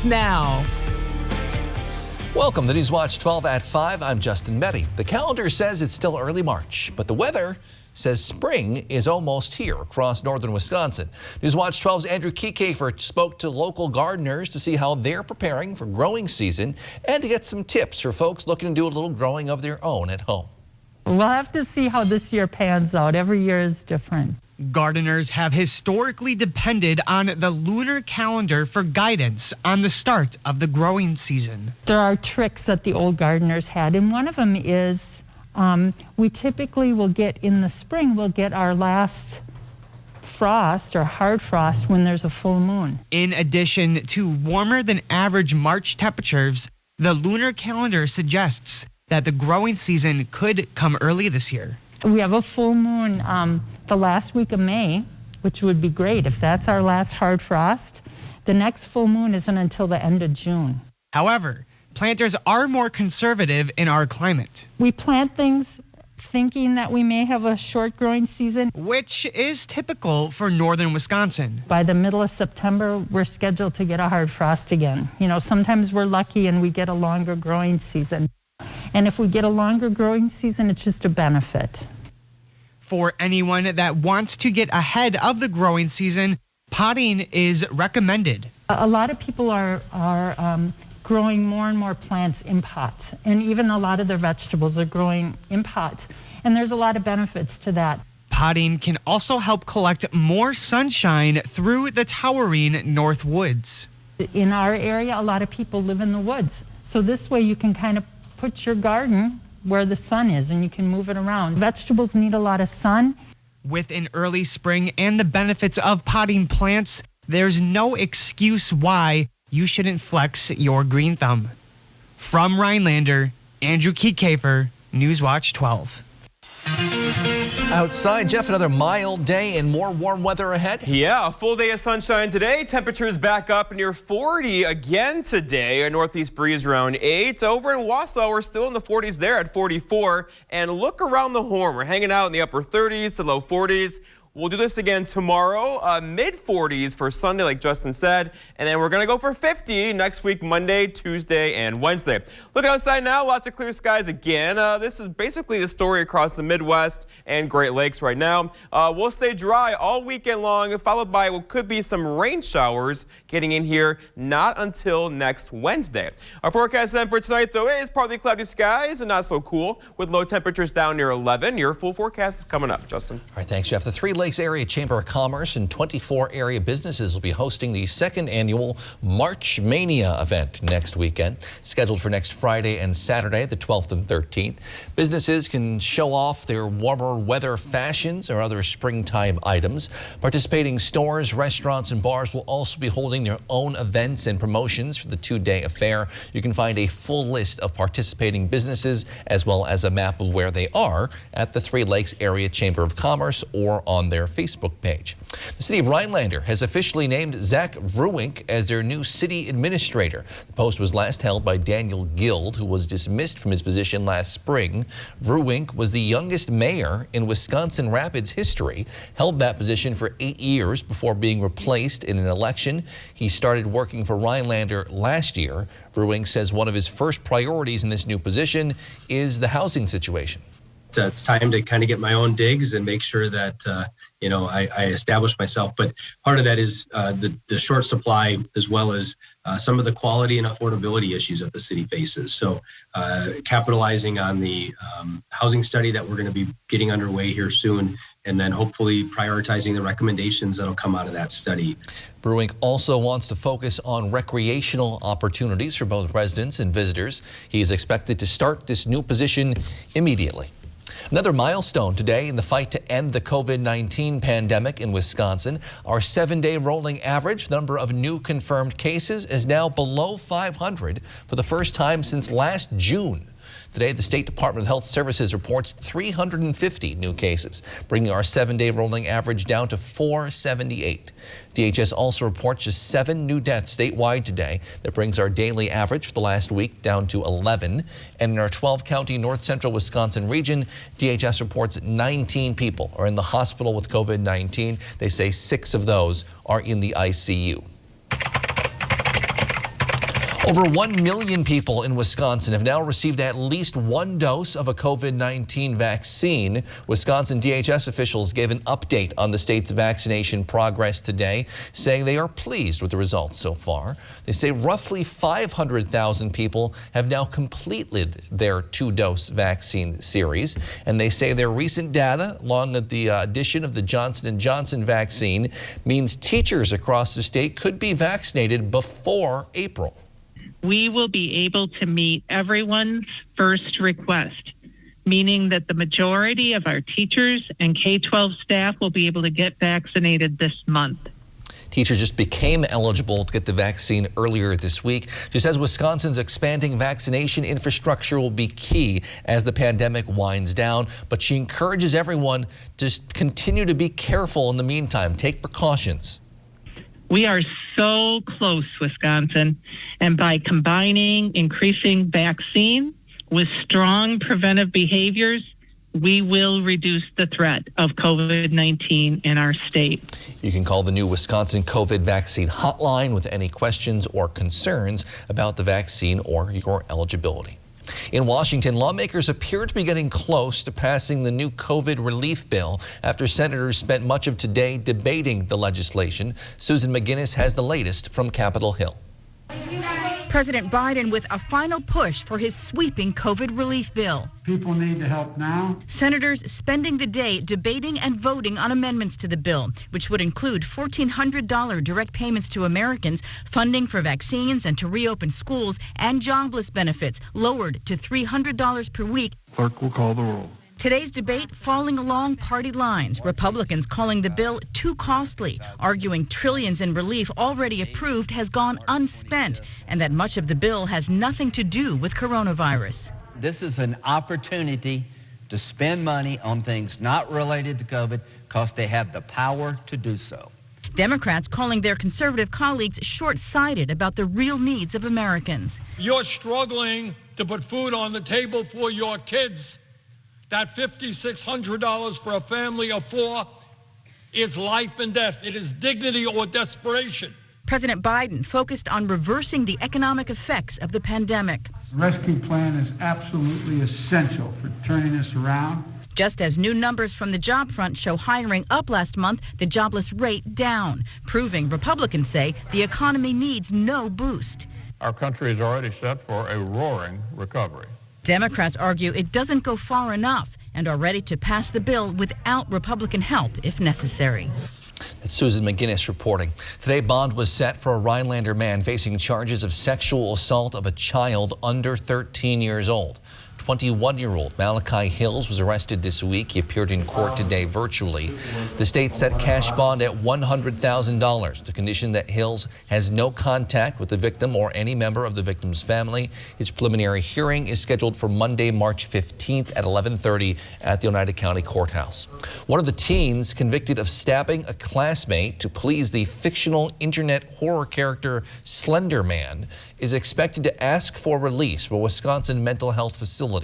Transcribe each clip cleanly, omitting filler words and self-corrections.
Now. Welcome to Newswatch 12 at 5. I'm Justin Meddy. The calendar says it's still early March, but the weather says spring is almost here across northern Wisconsin. Newswatch 12's Andrew Kiekefer spoke to local gardeners to see how they're preparing for growing season and to get some tips for folks looking to do a little growing of their own at home. We'll have to see how this year pans out. Every year is different. Gardeners have historically depended on the lunar calendar for guidance on the start of the growing season. There are tricks that the old gardeners had, and one of them is we typically will get in the spring, we'll get our last frost or hard frost when there's a full moon. In addition to warmer than average March temperatures, the lunar calendar suggests that the growing season could come early this year. We have a full moon the last week of May, which would be great if that's our last hard frost. The next full moon isn't until the end of June. However, planters are more conservative in our climate. We plant things thinking that we may have a short growing season, which is typical for northern Wisconsin. By the middle of September, we're scheduled to get a hard frost again. You know, sometimes we're lucky and we get a longer growing season. And if we get a longer growing season, it's just a benefit. For anyone that wants to get ahead of the growing season, potting is recommended. A lot of people are growing more and more plants in pots, and even a lot of their vegetables are growing in pots. And there's a lot of benefits to that. Potting can also help collect more sunshine through the towering north woods. In our area, a lot of people live in the woods. So this way you can kind of put your garden where the sun is and you can move it around. Vegetables need a lot of sun. With an early spring and the benefits of potting plants, there's no excuse why you shouldn't flex your green thumb. From Rhinelander, Andrew Kiekefer, Newswatch 12. Outside, Jeff, another mild day and more warm weather ahead? Yeah, a full day of sunshine today. Temperatures back up near 40 again today. A northeast breeze around 8. Over in Wausau, we're still in the 40s there at 44. And look around the horn. We're hanging out in the upper 30s to low 40s. We'll do this again tomorrow, mid-40s for Sunday, like Justin said, and then we're going to go for 50 next week, Monday, Tuesday, and Wednesday. Looking outside now, lots of clear skies again. This is basically the story across the Midwest and Great Lakes right now. We'll stay dry all weekend long, followed by what could be some rain showers getting in here, not until next Wednesday. Our forecast then for tonight, though, is partly cloudy skies and not so cool, with low temperatures down near 11. Your full forecast is coming up, Justin. All right, thanks, Jeff. The Three Lakes Area Chamber of Commerce and 24 area businesses will be hosting the second annual March Mania event next weekend, scheduled for next Friday and Saturday, the 12th and 13th. Businesses can show off their warmer weather fashions or other springtime items. Participating stores, restaurants, and bars will also be holding their own events and promotions for the two-day affair. You can find a full list of participating businesses as well as a map of where they are at the Three Lakes Area Chamber of Commerce or on their Facebook page. The city of Rhinelander has officially named Zach Vruwink as their new city administrator. The post was last held by Daniel Guild, who was dismissed from his position last spring. Vruwink was the youngest mayor in Wisconsin Rapids history, held that position for 8 years before being replaced in an election. He started working for Rhinelander last year. Vruwink says one of his first priorities in this new position is the housing situation. It's time to kind of get my own digs and make sure that, I establish myself. But part of that is the short supply, as well as some of the quality and affordability issues that the city faces. So capitalizing on the housing study that we're going to be getting underway here soon, and then hopefully prioritizing the recommendations that'll come out of that study. Vruwink also wants to focus on recreational opportunities for both residents and visitors. He is expected to start this new position immediately. Another milestone today in the fight to end the COVID-19 pandemic in Wisconsin. Our 7-day rolling average number of new confirmed cases is now below 500 for the first time since last June. Today, the State Department of Health Services reports 350 new cases, bringing our 7-day rolling average down to 478. DHS also reports just 7 new deaths statewide today. That brings our daily average for the last week down to 11. And in our 12-county north central Wisconsin region, DHS reports 19 people are in the hospital with COVID-19. They say 6 of those are in the ICU. Over 1 million people in Wisconsin have now received at least one dose of a COVID-19 vaccine. Wisconsin DHS officials gave an update on the state's vaccination progress today, saying they are pleased with the results so far. They say roughly 500,000 people have now completed their 2-dose vaccine series, and they say their recent data, along with the addition of the Johnson & Johnson vaccine, means teachers across the state could be vaccinated before April. We will be able to meet everyone's first request, meaning that the majority of our teachers and K-12 staff will be able to get vaccinated this month. Teachers just became eligible to get the vaccine earlier this week. She says Wisconsin's expanding vaccination infrastructure will be key as the pandemic winds down, but she encourages everyone to continue to be careful in the meantime. Take precautions. We are so close, Wisconsin, and by combining increasing vaccine with strong preventive behaviors, we will reduce the threat of COVID-19 in our state. You can call the new Wisconsin COVID vaccine hotline with any questions or concerns about the vaccine or your eligibility. In Washington, lawmakers appear to be getting close to passing the new COVID relief bill after senators spent much of today debating the legislation. Susan McGinnis has the latest from Capitol Hill. President Biden with a final push for his sweeping COVID relief bill. People need the help now. Senators spending the day debating and voting on amendments to the bill, which would include $1,400 direct payments to Americans, funding for vaccines and to reopen schools, and jobless benefits lowered to $300 per week. Clerk will call the roll. Today's debate falling along party lines. Republicans calling the bill too costly, arguing trillions in relief already approved has gone unspent, and that much of the bill has nothing to do with coronavirus. This is an opportunity to spend money on things not related to COVID because they have the power to do so. Democrats calling their conservative colleagues short-sighted about the real needs of Americans. You're struggling to put food on the table for your kids. That $5,600 for a family of 4 is life and death. It is dignity or desperation. President Biden focused on reversing the economic effects of the pandemic. The rescue plan is absolutely essential for turning this around. Just as new numbers from the job front show hiring up last month, the jobless rate down, proving Republicans say the economy needs no boost. Our country is already set for a roaring recovery. Democrats argue it doesn't go far enough and are ready to pass the bill without Republican help if necessary. That's Susan McGinnis reporting. Today, bond was set for a Rhinelander man facing charges of sexual assault of a child under 13 years old. 21-year-old Malachi Hills was arrested this week. He appeared in court today virtually. The state set cash bond at $100,000, the condition that Hills has no contact with the victim or any member of the victim's family. His preliminary hearing is scheduled for Monday, March 15th at 11:30 at the Oneida County Courthouse. One of the teens convicted of stabbing a classmate to please the fictional internet horror character Slender Man is expected to ask for release from a Wisconsin mental health facility.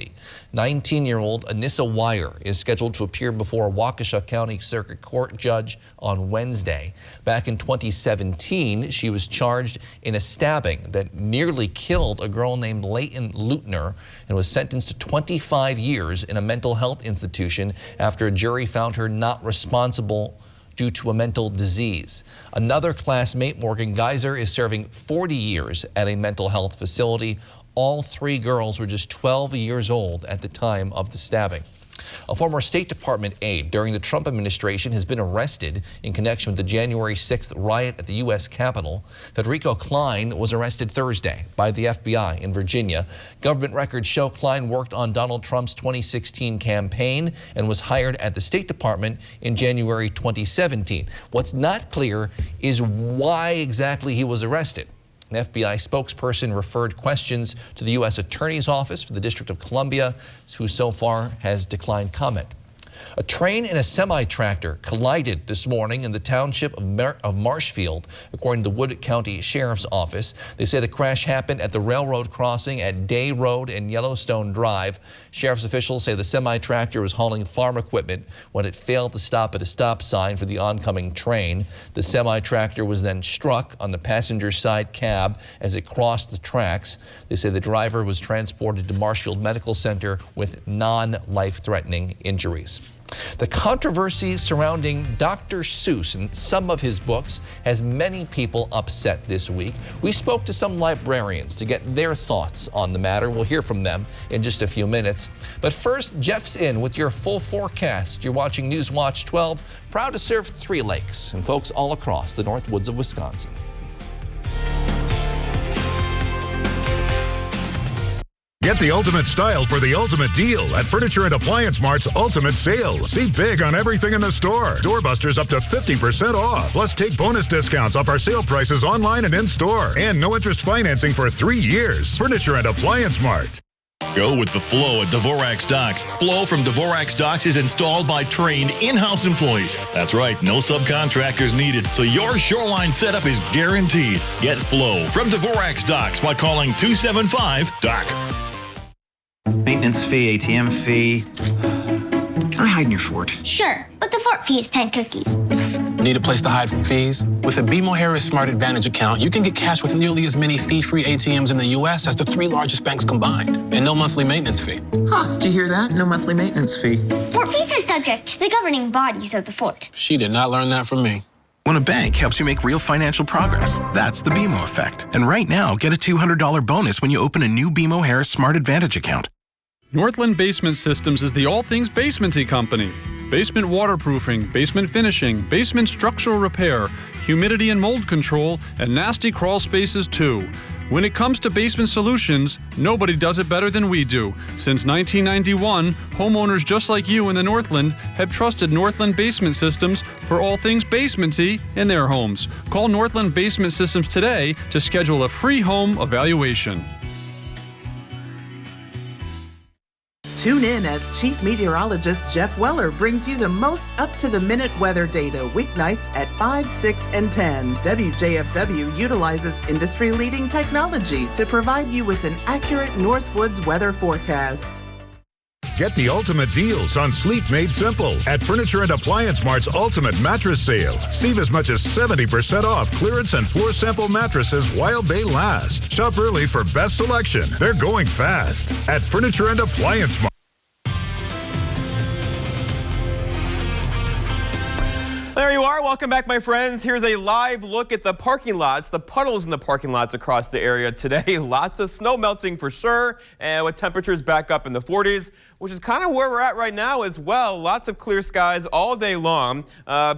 19-year-old Anissa Wire is scheduled to appear before a Waukesha County Circuit Court judge on Wednesday. Back in 2017, she was charged in a stabbing that nearly killed a girl named Leighton Leutner and was sentenced to 25 years in a mental health institution after a jury found her not responsible due to a mental disease. Another classmate, Morgan Geyser, is serving 40 years at a mental health facility. All 3 girls were just 12 years old at the time of the stabbing. A former State Department aide during the Trump administration has been arrested in connection with the January 6th riot at the U.S. Capitol. Federico Klein was arrested Thursday by the FBI in Virginia. Government records show Klein worked on Donald Trump's 2016 campaign and was hired at the State Department in January 2017. What's not clear is why exactly he was arrested. An FBI spokesperson referred questions to the U.S. Attorney's Office for the District of Columbia, who so far has declined comment. A train and a semi-tractor collided this morning in the township of Marshfield, according to the Wood County Sheriff's Office. They say the crash happened at the railroad crossing at Day Road and Yellowstone Drive. Sheriff's officials say the semi-tractor was hauling farm equipment when it failed to stop at a stop sign for the oncoming train. The semi-tractor was then struck on the passenger side cab as it crossed the tracks. They say the driver was transported to Marshfield Medical Center with non-life-threatening injuries. The controversy surrounding Dr. Seuss and some of his books has many people upset this week. We spoke to some librarians to get their thoughts on the matter. We'll hear from them in just a few minutes. But first, Jeff's in with your full forecast. You're watching News Watch 12, proud to serve 3 lakes and folks all across the North Woods of Wisconsin. Get the ultimate style for the ultimate deal at Furniture and Appliance Mart's Ultimate Sale. See big on everything in the store. Doorbusters up to 50% off. Plus, take bonus discounts off our sale prices online and in-store. And no interest financing for 3 years. Furniture and Appliance Mart. Go with the flow at Dvorak's Docks. Flow from Dvorak's Docks is installed by trained in-house employees. That's right, no subcontractors needed, so your shoreline setup is guaranteed. Get flow from Dvorak's Docks by calling 275-DOC. Maintenance fee, ATM fee. Can I hide in your fort? Sure, but the fort fee is 10 cookies. Psst. Need a place to hide from fees? With a BMO Harris Smart Advantage account, you can get cash with nearly as many fee-free ATMs in the U.S. as the 3 largest banks combined, and no monthly maintenance fee. Huh, did you hear that? No monthly maintenance fee. Fort fees are subject to the governing bodies of the fort. She did not learn that from me. When a bank helps you make real financial progress, that's the BMO effect. And right now, get a $200 bonus when you open a new BMO Harris Smart Advantage account. Northland Basement Systems is the all things basement-y company. Basement waterproofing, basement finishing, basement structural repair, humidity and mold control, and nasty crawl spaces too. When it comes to basement solutions, nobody does it better than we do. Since 1991, homeowners just like you in the Northland have trusted Northland Basement Systems for all things basement-y in their homes. Call Northland Basement Systems today to schedule a free home evaluation. Tune in as Chief Meteorologist Jeff Weller brings you the most up-to-the-minute weather data weeknights at 5, 6, and 10. WJFW utilizes industry-leading technology to provide you with an accurate Northwoods weather forecast. Get the ultimate deals on sleep made simple at Furniture and Appliance Mart's Ultimate Mattress Sale. Save as much as 70% off clearance and floor sample mattresses while they last. Shop early for best selection. They're going fast at Furniture and Appliance Mart. There you are. Welcome back, my friends. Here's a live look at the parking lots, the puddles in the parking lots across the area today. Lots of snow melting for sure, and with temperatures back up in the 40s, which is kind of where we're at right now as well. Lots of clear skies all day long.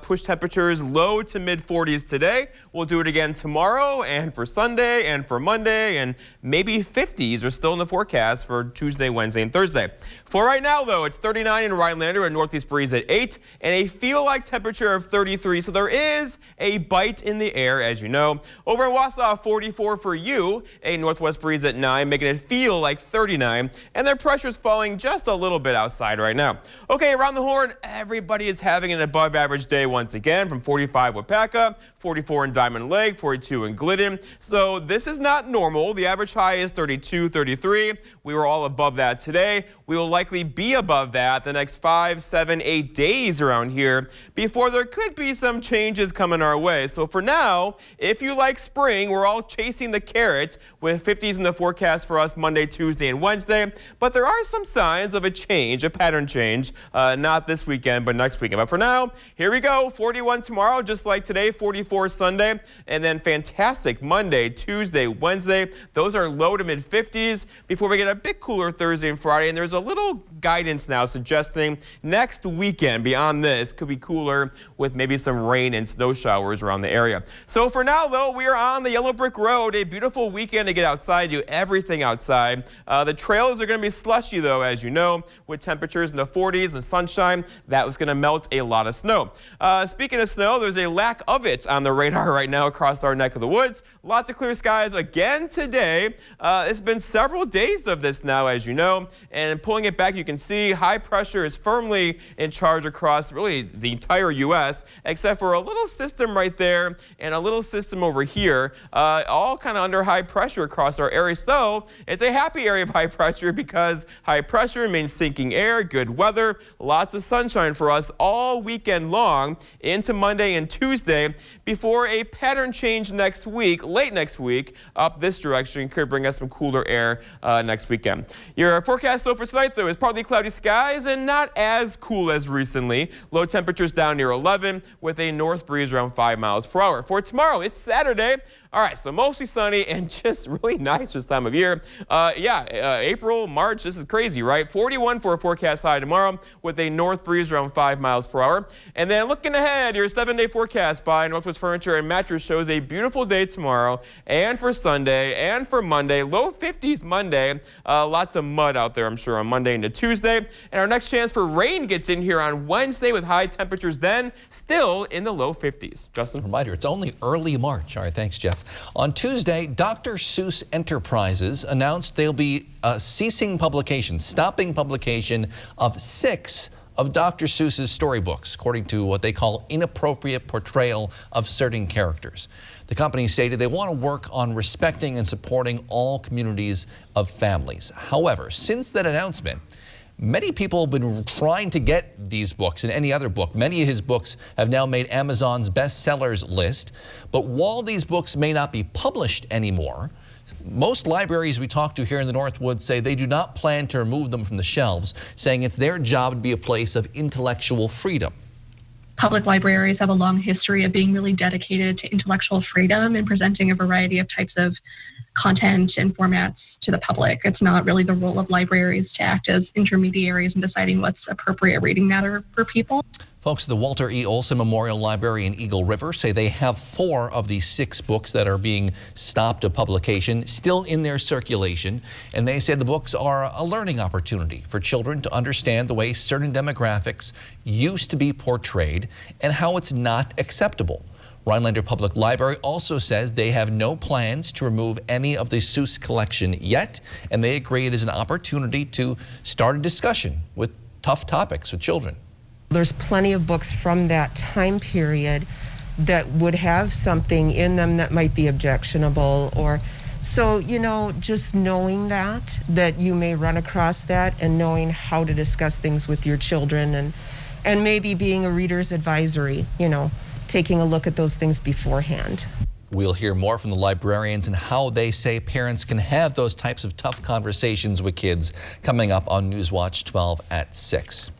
Push temperatures low to mid 40s today. We'll do it again tomorrow and for Sunday and for Monday, and maybe 50s are still in the forecast for Tuesday, Wednesday, and Thursday. For right now, though, it's 39 in Rhinelander, a northeast breeze at 8, and a feel-like temperature of 33. So there is a bite in the air, as you know. Over in Wausau, 44 for you, a northwest breeze at 9, making it feel like 39, and their pressure's falling just a little bit outside right now. Okay, around the horn, everybody is having an above average day once again, from 45 Wapaka, 44 in Diamond Lake, 42 in Glidden. So this is not normal. The average high is 32, 33. We were all above that today. We will likely be above that the next 5, 7, 8 days around here before there could be some changes coming our way. So for now, if you like spring, we're all chasing the carrot with 50s in the forecast for us Monday, Tuesday, and Wednesday. But there are some signs of a change, a pattern change, not this weekend, but next weekend. But for now, here we go. 41 tomorrow, just like today, 44 Sunday, and then fantastic Monday, Tuesday, Wednesday. Those are low to mid 50s before we get a bit cooler Thursday and Friday. And there's a little guidance now suggesting next weekend beyond this could be cooler with maybe some some rain and snow showers around the area. So for now, though, we are on the Yellow Brick Road. A beautiful weekend to get outside, do everything outside. The trails are going to be slushy, though, as you know, with temperatures in the 40s and sunshine. That was going to melt a lot of snow. Speaking of snow, there's a lack of it on the radar right now across our neck of the woods. Lots of clear skies again today. It's been several days of this now, as you know, and pulling it back, you can see high pressure is firmly in charge across really the entire U.S., except for a little system right there and a little system over here, all kind of under high pressure across our area. So it's a happy area of high pressure because high pressure means sinking air, good weather, lots of sunshine for us all weekend long into Monday and Tuesday before a pattern change next week, late next week, up this direction could bring us some cooler air next weekend. Your forecast though for tonight though is partly cloudy skies and not as cool as recently. Low temperatures down near 11 with a north breeze around 5 miles per hour. For tomorrow, it's Saturday. All right, so mostly sunny and just really nice this time of year. April, March, this is crazy, right? 41 for a forecast high tomorrow with a north breeze around 5 miles per hour. And then looking ahead, your 7-day forecast by Northwest Furniture and Mattress shows a beautiful day tomorrow and for Sunday and for Monday. Low 50s Monday. Lots of mud out there, I'm sure, on Monday into Tuesday. And our next chance for rain gets in here on Wednesday with high temperatures then still in the low 50s. Justin? Reminder, it's only early March. All right, thanks, Jeff. On Tuesday, Dr. Seuss Enterprises announced they'll be stopping publication of 6 of Dr. Seuss's storybooks, according to what they call inappropriate portrayal of certain characters. The company stated they want to work on respecting and supporting all communities of families. However, since that announcement, many people have been trying to get these books and any other book. Many of his books have now made Amazon's bestsellers list. But while these books may not be published anymore, most libraries we talk to here in the Northwoods say they do not plan to remove them from the shelves, saying it's their job to be a place of intellectual freedom. Public libraries have a long history of being really dedicated to intellectual freedom and presenting a variety of types of content and formats to the public. It's not really the role of libraries to act as intermediaries in deciding what's appropriate reading matter for people. Folks at the Walter E. Olson Memorial Library in Eagle River say they have 4 of the 6 books that are being stopped of publication still in their circulation. And they say the books are a learning opportunity for children to understand the way certain demographics used to be portrayed and how it's not acceptable. Rhinelander Public Library also says they have no plans to remove any of the Seuss collection yet, and they agree it is an opportunity to start a discussion with tough topics with children. There's plenty of books from that time period that would have something in them that might be objectionable, or so, you know, just knowing that you may run across that and knowing how to discuss things with your children and maybe being a reader's advisory, you know, taking a look at those things beforehand. We'll hear more from the librarians and how they say parents can have those types of tough conversations with kids coming up on Newswatch 12 at 6.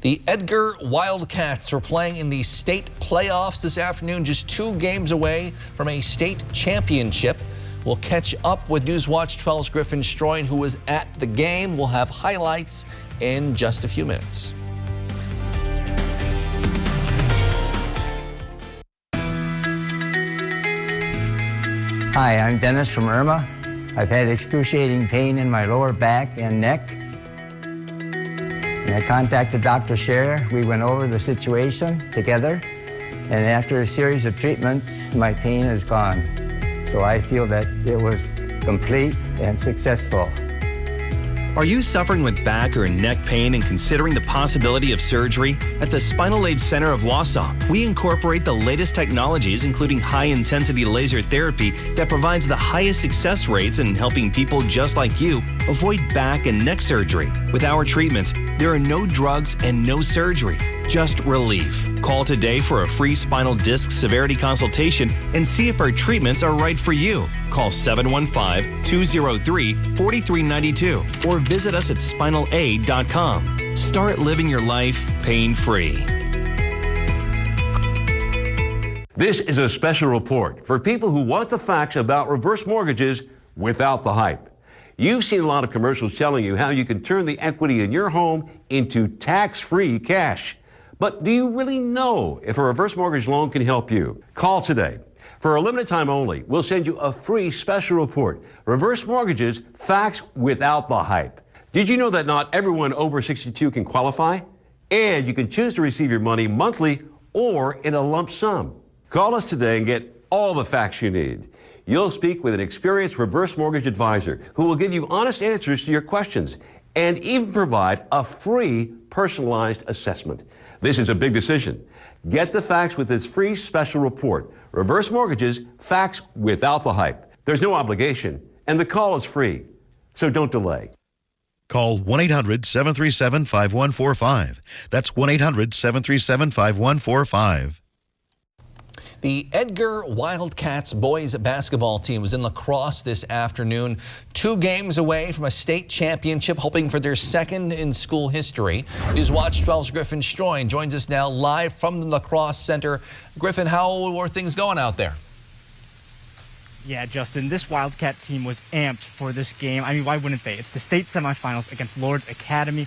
The Edgar Wildcats are playing in the state playoffs this afternoon, just 2 games away from a state championship. We'll catch up with Newswatch 12's Griffin Stroin, who was at the game. We'll have highlights in just a few minutes. Hi, I'm Dennis from Irma. I've had excruciating pain in my lower back and neck. And I contacted Dr. Scherer. We went over the situation together. And after a series of treatments, my pain is gone. So I feel that it was complete and successful. Are you suffering with back or neck pain and considering the possibility of surgery? At the Spinal Aid Center of Wausau, we incorporate the latest technologies, including high-intensity laser therapy that provides the highest success rates in helping people just like you avoid back and neck surgery. With our treatments, there are no drugs and no surgery, just relief. Call today for a free spinal disc severity consultation and see if our treatments are right for you. Call 715-203-4392 or visit us at spinalaid.com. Start living your life pain-free. This is a special report for people who want the facts about reverse mortgages without the hype. You've seen a lot of commercials telling you how you can turn the equity in your home into tax-free cash. But do you really know if a reverse mortgage loan can help you? Call today. For a limited time only, we'll send you a free special report. Reverse mortgages, facts without the hype. Did you know that not everyone over 62 can qualify? And you can choose to receive your money monthly or in a lump sum. Call us today and get all the facts you need. You'll speak with an experienced reverse mortgage advisor who will give you honest answers to your questions and even provide a free personalized assessment. This is a big decision. Get the facts with this free special report. Reverse mortgages, facts without the hype. There's no obligation, and the call is free. So don't delay. Call 1-800-737-5145. That's 1-800-737-5145. The Edgar Wildcats boys basketball team was in lacrosse this afternoon, 2 games away from a state championship, hoping for their second in school history. Newswatch 12's Griffin Stroin joins us now live from the lacrosse center. Griffin, how were things going out there? Yeah, Justin, this Wildcat team was amped for this game. I mean, why wouldn't they? It's the state semifinals against Lourdes Academy,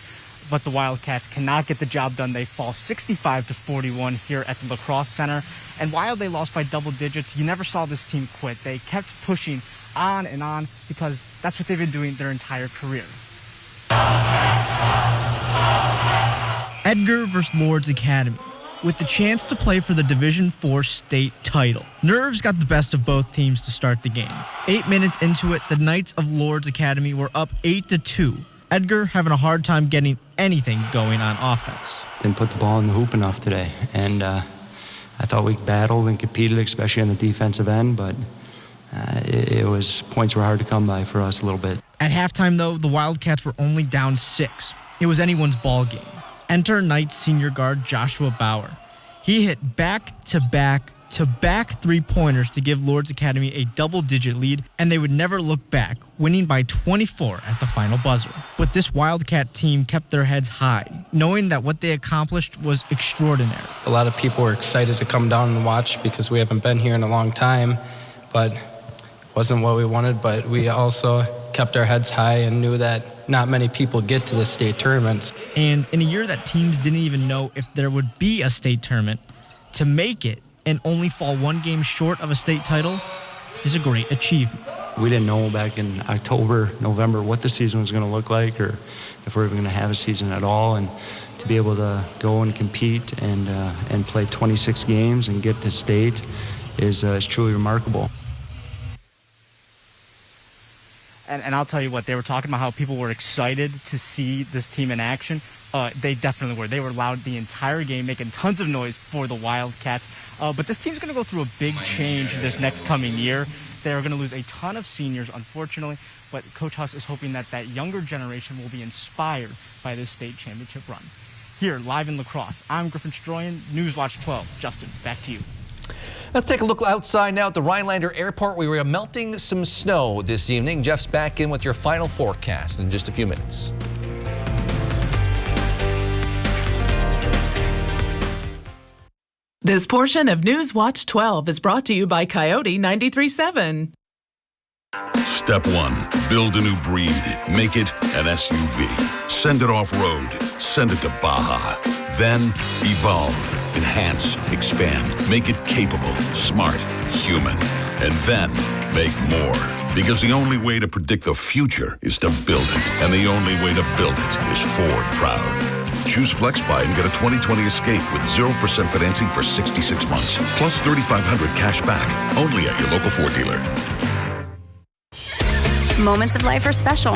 but the Wildcats cannot get the job done. They fall 65-41 here at the lacrosse center. And while they lost by double digits, you never saw this team quit. They kept pushing on and on because that's what they've been doing their entire career. Edgar versus Lourdes Academy, with the chance to play for the Division IV state title. Nerves got the best of both teams to start the game. 8 minutes into it, the Knights of Lourdes Academy were up 8-2. Edgar having a hard time getting anything going on offense. Didn't put the ball in the hoop enough today, and I thought we battled and competed, especially on the defensive end, but points were hard to come by for us a little bit. At halftime, though, the Wildcats were only down 6. It was anyone's ball game. Enter Knights senior guard Joshua Bauer. He hit back-to-back three-pointers to give Lourdes Academy a double-digit lead, and they would never look back, winning by 24 at the final buzzer. But this Wildcat team kept their heads high, knowing that what they accomplished was extraordinary. A lot of people were excited to come down and watch because we haven't been here in a long time, but it wasn't what we wanted. But we also kept our heads high and knew that not many people get to the state tournaments. And in a year that teams didn't even know if there would be a state tournament, to make it and only fall 1 game short of a state title is a great achievement. We didn't know back in October, November what the season was going to look like or if we were going to have a season at all. And to be able to go and compete and play 26 games and get to state is truly remarkable. And I'll tell you what, they were talking about how people were excited to see this team in action. They definitely were. They were loud the entire game, making tons of noise for the Wildcats. But this team's going to go through a big change this next coming year. They're going to lose a ton of seniors, unfortunately. But Coach Huss is hoping that that younger generation will be inspired by this state championship run. Here, live in lacrosse, I'm Griffin Stroyan, Newswatch 12. Justin, back to you. Let's take a look outside now at the Rhinelander Airport. We were melting some snow this evening. Jeff's back in with your final forecast in just a few minutes. This portion of Newswatch 12 is brought to you by Coyote 93.7. Step 1, build a new breed. Make it an SUV. Send it off-road. Send it to Baja. Then evolve, enhance, expand. Make it capable, smart, human. And then make more. Because the only way to predict the future is to build it. And the only way to build it is Ford Proud. Choose FlexBuy and get a 2020 Escape with 0% financing for 66 months. Plus $3,500 cash back. Only at your local Ford dealer. Moments of life are special,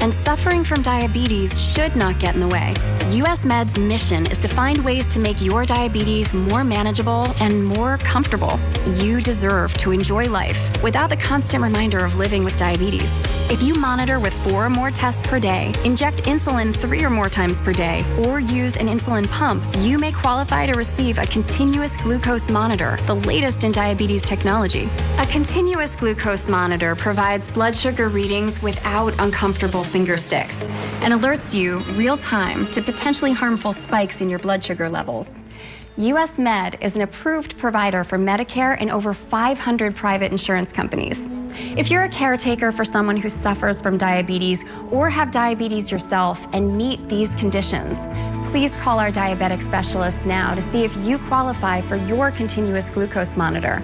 and suffering from diabetes should not get in the way. US Med's mission is to find ways to make your diabetes more manageable and more comfortable. You deserve to enjoy life without the constant reminder of living with diabetes. If you monitor with 4 or more tests per day, inject insulin 3 or more times per day, or use an insulin pump, you may qualify to receive a continuous glucose monitor, the latest in diabetes technology. A continuous glucose monitor provides blood sugar readings without uncomfortable finger sticks and alerts you real time to potentially harmful spikes in your blood sugar levels. US Med is an approved provider for Medicare and over 500 private insurance companies. If you're a caretaker for someone who suffers from diabetes or have diabetes yourself and meet these conditions, Please call our diabetic specialist now to see if you qualify for your continuous glucose monitor.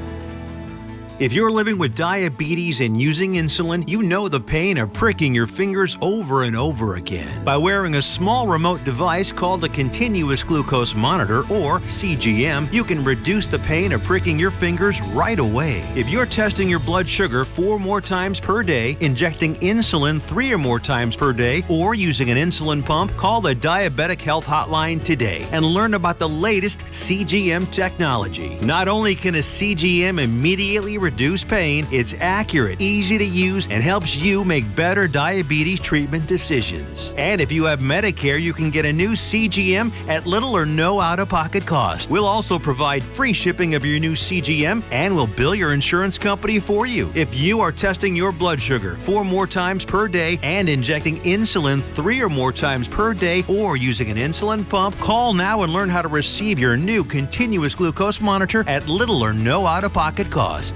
If you're living with diabetes and using insulin, you know the pain of pricking your fingers over and over again. By wearing a small remote device called a continuous glucose monitor, or CGM, you can reduce the pain of pricking your fingers right away. If you're testing your blood sugar 4 more times per day, injecting insulin 3 or more times per day, or using an insulin pump, call the Diabetic Health Hotline today and learn about the latest CGM technology. Not only can a CGM immediately reduce pain, it's accurate, easy to use, and helps you make better diabetes treatment decisions. And if you have Medicare, you can get a new CGM at little or no out-of-pocket cost. We'll also provide free shipping of your new CGM, and we'll bill your insurance company for you. If you are testing your blood sugar 4 more times per day and injecting insulin 3 or more times per day, or using an insulin pump, call now and learn how to receive your new continuous glucose monitor at little or no out-of-pocket cost.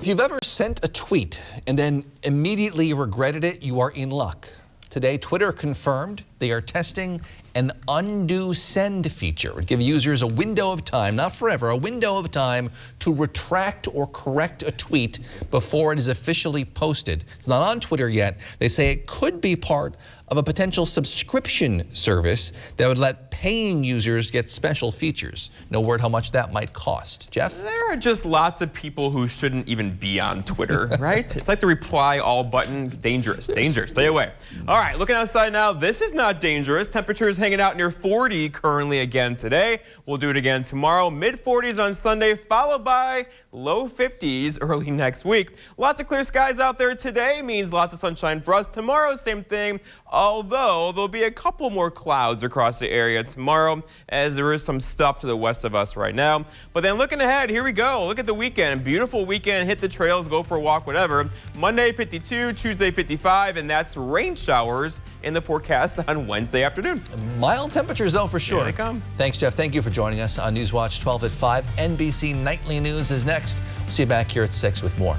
If you've ever sent a tweet and then immediately regretted it, you are in luck. Today, Twitter confirmed they are testing an undo send feature. It would give users a window of time, not forever, a window of time to retract or correct a tweet before it is officially posted. It's not on Twitter yet. They say it could be part of a potential subscription service that would let paying users get special features. No word how much that might cost. Jeff? There are just lots of people who shouldn't even be on Twitter, right? It's like the reply all button. Dangerous, dangerous. Stay away. All right, looking outside now. This is not dangerous. Temperatures hanging out near 40 currently again today. We'll do it again tomorrow. Mid-40s on Sunday, followed by low 50s early next week. Lots of clear skies out there today. Means lots of sunshine for us. Tomorrow, same thing. Although there'll be a couple more clouds across the area tomorrow, as there is some stuff to the west of us right now. But then looking ahead, here we go. Look at the weekend. Beautiful weekend. Hit the trails, go for a walk, whatever. Monday 52, Tuesday 55, and that's rain showers in the forecast on Wednesday afternoon. Mild temperatures though for sure. Here they come. Thanks, Jeff. Thank you for joining us on Newswatch 12 at 5. NBC Nightly News is next. We'll see you back here at 6 with more.